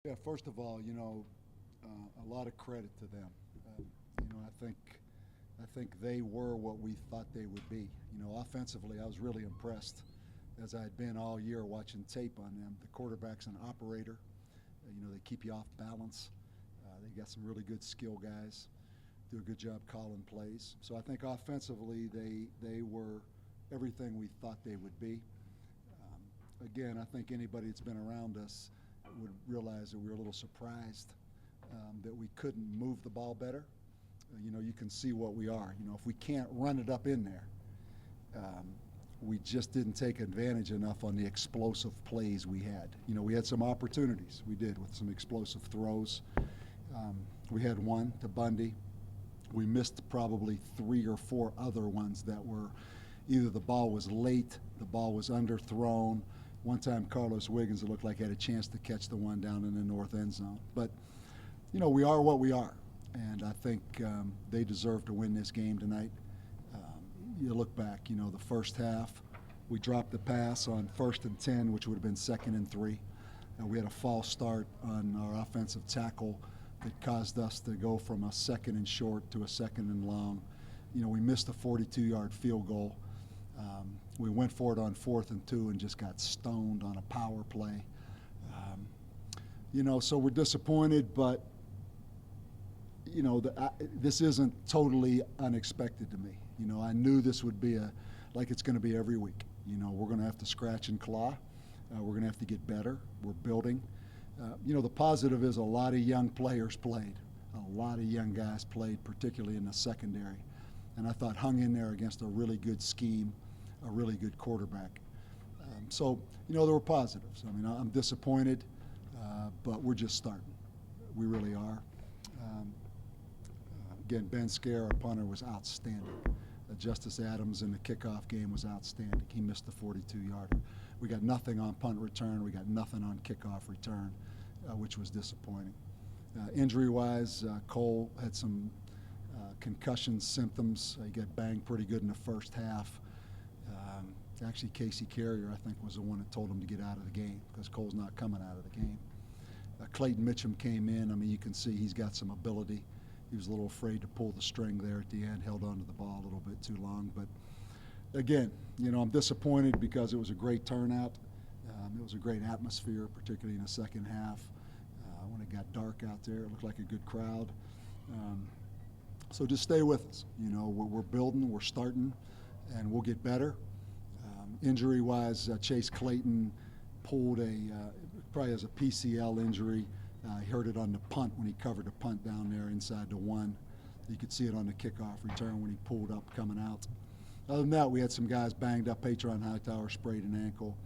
Yeah, first of all, a lot of credit to them. I think they were what we thought they would be. Offensively, I was really impressed as I had been all year watching tape on them. The quarterback's an operator. They keep you off balance. They got some really good skill guys. Do a good job calling plays. So I think offensively, they were everything we thought they would be. Again, I think anybody that's been around us would realize that we were a little surprised that we couldn't move the ball better. You can see what we are. If we can't run it up in there, we just didn't take advantage enough on the explosive plays we had. We had some opportunities. We did with some explosive throws. We had one to Bundy. We missed probably 3 or 4 other ones that were either the ball was late, the ball was underthrown. One time Carlos Wiggins, it looked like, had a chance to catch the one down in the north end zone. But, we are what we are. And I think they deserve to win this game tonight. You look back, the first half, we dropped the pass on 1st and 10, which would have been 2nd and 3. We had a false start on our offensive tackle that caused us to go from a 2nd and short to a 2nd and long. We missed a 42-yard field goal. We went for it on 4th and 2 and just got stoned on a power play. So we're disappointed, but, this isn't totally unexpected to me. I knew this would be like it's going to be every week. We're going to have to scratch and claw. We're going to have to get better. We're building. The positive is a lot of young players played. A lot of young guys played, particularly in the secondary. And I thought hung in there against a really good scheme, a really good quarterback. So, there were positives. I'm disappointed, but we're just starting. We really are. Again, Ben Scare, our punter, was outstanding. Justice Adams in the kickoff game was outstanding. He missed the 42-yarder. We got nothing on punt return. We got nothing on kickoff return, which was disappointing. Injury-wise, Cole had some concussion symptoms. He got banged pretty good in the first half. Actually, Casey Carrier, I think, was the one that told him to get out of the game because Cole's not coming out of the game. Clayton Mitchum came in. You can see he's got some ability. He was a little afraid to pull the string there at the end, held onto the ball a little bit too long. But, again, I'm disappointed because it was a great turnout. It was a great atmosphere, particularly in the second half. When it got dark out there, it looked like a good crowd. So just stay with us. We're building, we're starting, and we'll get better. Injury-wise, Chase Clayton pulled probably has a PCL injury. He hurt it on the punt when he covered the punt down there inside the 1. You could see it on the kickoff return when he pulled up coming out. Other than that, we had some guys banged up. Patron Hightower sprayed an ankle.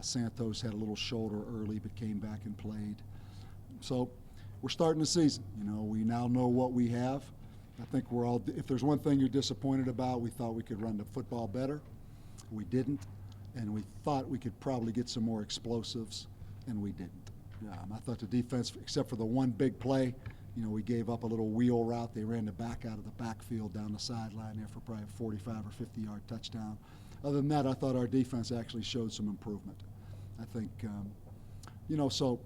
Santos had a little shoulder early but came back and played. So we're starting the season. We now know what we have. I think we're all, if there's one thing you're disappointed about, we thought we could run the football better. We didn't. And we thought we could probably get some more explosives, and we didn't. I thought the defense, except for the one big play, we gave up a little wheel route. They ran the back out of the backfield down the sideline there for probably a 45 or 50-yard touchdown. Other than that, I thought our defense actually showed some improvement. I think, so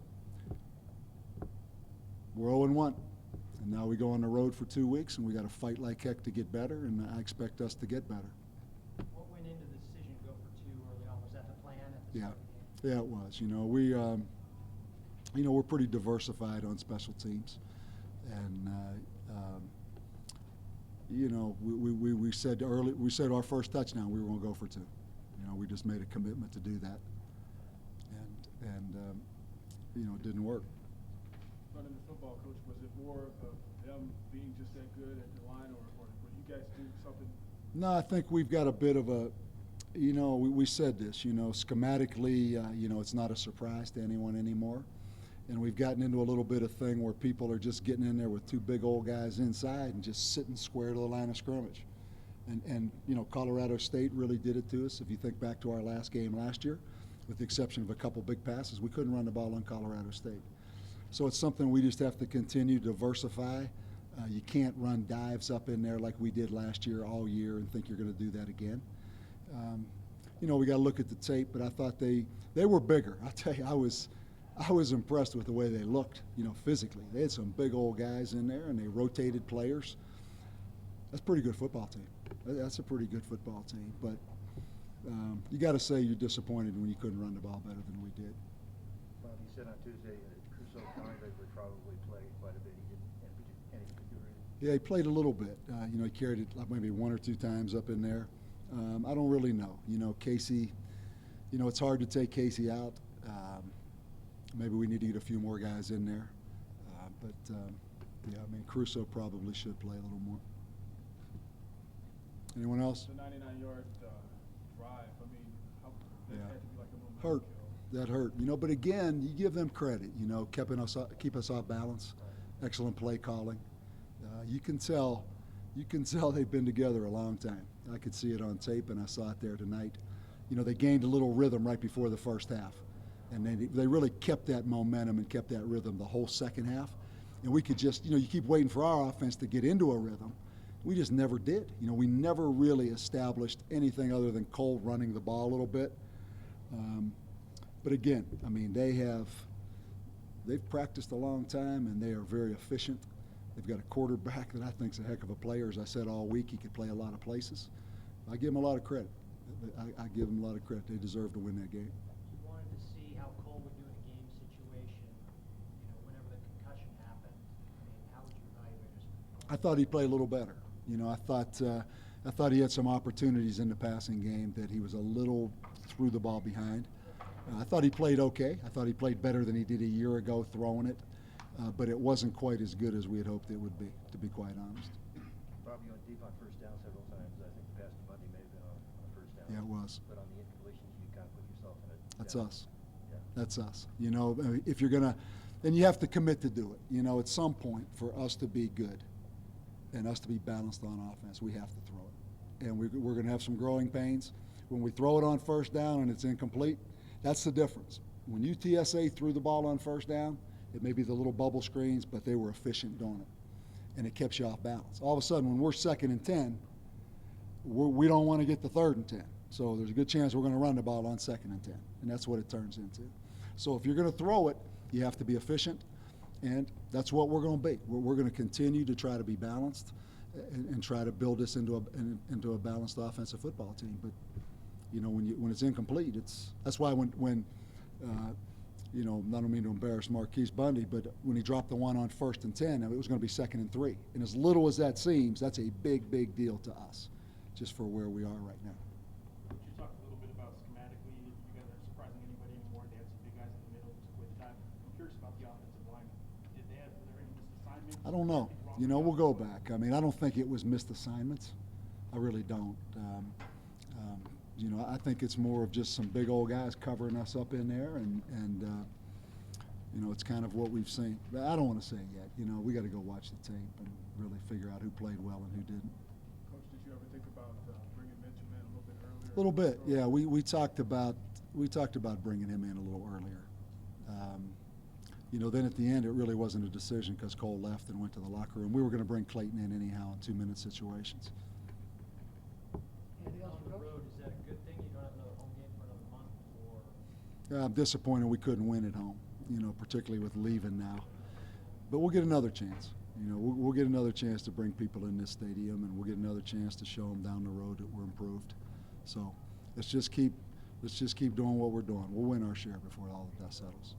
we're 0-1. And now we go on the road for 2 weeks, and we got to fight like heck to get better, and I expect us to get better. What went into the decision to go for 2 early on? Was that the plan at the Yeah. start of the game? Yeah, it was. We're pretty diversified on special teams, and we said early. We said our first touchdown we were going to go for 2. We just made a commitment to do that, and it didn't work. Running the football, Coach, was it more of them being just that good at the line, or would you guys do something? No, I think we've got a bit of a. We said this. Schematically, it's not a surprise to anyone anymore. And we've gotten into a little bit of thing where people are just getting in there with 2 big old guys inside and just sitting square to the line of scrimmage. And Colorado State really did it to us. If you think back to our last game last year, with the exception of a couple big passes, we couldn't run the ball on Colorado State. So it's something we just have to continue to diversify. You can't run dives up in there like we did last year all year and think you're going to do that again. We got to look at the tape, but I thought they were bigger. I'll tell you, I I was impressed with the way they looked, physically. They had some big old guys in there, and they rotated players. That's a pretty good football team. That's a pretty good football team. But you got to say you're disappointed when you couldn't run the ball better than we did. Bob, you said on Tuesday that Crusoe County would probably play quite a bit. He didn't any particular reason? Yeah, he played a little bit. He carried it like maybe 1 or 2 times up in there. I don't really know. Casey, it's hard to take Casey out. Maybe we need to get a few more guys in there. Crusoe probably should play a little more. Anyone else? The 99-yard drive, how that Yeah. had to be like a momentum Hurt. kill. That hurt. But again, you give them credit. Keep us off balance. Excellent play calling. You can tell they've been together a long time. I could see it on tape, and I saw it there tonight. They gained a little rhythm right before the first half, and they really kept that momentum and kept that rhythm the whole second half. And we could just, you keep waiting for our offense to get into a rhythm. We just never did. We never really established anything other than Cole running the ball a little bit. But again, they've practiced a long time, and they are very efficient. They've got a quarterback that I think is a heck of a player. As I said all week, he could play a lot of places. I give him a lot of credit. I give them a lot of credit. They deserve to win that game. You wanted to see how Cole would do in a game situation, whenever the concussion happened. How would you evaluate his? I thought he played a little better. I thought he had some opportunities in the passing game that he was a little threw the ball behind. I thought he played okay. I thought he played better than he did a year ago throwing it, but it wasn't quite as good as we had hoped it would be, to be quite honest. Bob, you went deep on first down several times. I think the pass to Bundy may have been on a first down. Yeah, it was. But on the incompletions, you kind of put yourself in it. That's Yeah. us. Yeah. That's us. If you're gonna, then you have to commit to do it. At some point, for us to be good and us to be balanced on offense, we have to throw it. And we're going to have some growing pains. When we throw it on first down and it's incomplete, that's the difference. When UTSA threw the ball on first down, it may be the little bubble screens, but they were efficient doing it. And it kept you off balance. All of a sudden, when we're 2nd and 10, we don't want to get the 3rd and 10. So there's a good chance we're going to run the ball on 2nd and 10. And that's what it turns into. So if you're going to throw it, you have to be efficient. And that's what we're going to be. We're going to continue to try to be balanced and try to build this into a balanced offensive football team. But when it's incomplete, that's why when I don't mean to embarrass Marquise Bundy, but when he dropped the one on 1st and 10, it was going to be 2nd and 3. And as little as that seems, that's a big, big deal to us, just for where we are right now. Could you talk a little bit about schematically? You guys aren't surprising anybody anymore. They had some big guys in the middle, took away the time. I'm curious about the offensive line. Were there any missed assignments? I don't know. We'll go back. I don't think it was missed assignments. I really don't. I think it's more of just some big old guys covering us up in there, and it's kind of what we've seen. But I don't want to say it yet. We got to go watch the tape and really figure out who played well and who didn't. Coach, did you ever think about bringing Mitchell in a little bit earlier? A little bit, yeah. We talked about bringing him in a little earlier. Then at the end, it really wasn't a decision because Cole left and went to the locker room. We were going to bring Clayton in anyhow in 2-minute situations. Anything else on the road, is that a good thing? You don't have another home game for another month, or? I'm disappointed we couldn't win at home, particularly with leaving now. But we'll get another chance. We'll get another chance to bring people in this stadium, and we'll get another chance to show them down the road that we're improved. So let's just keep doing what we're doing. We'll win our share before all the dust settles.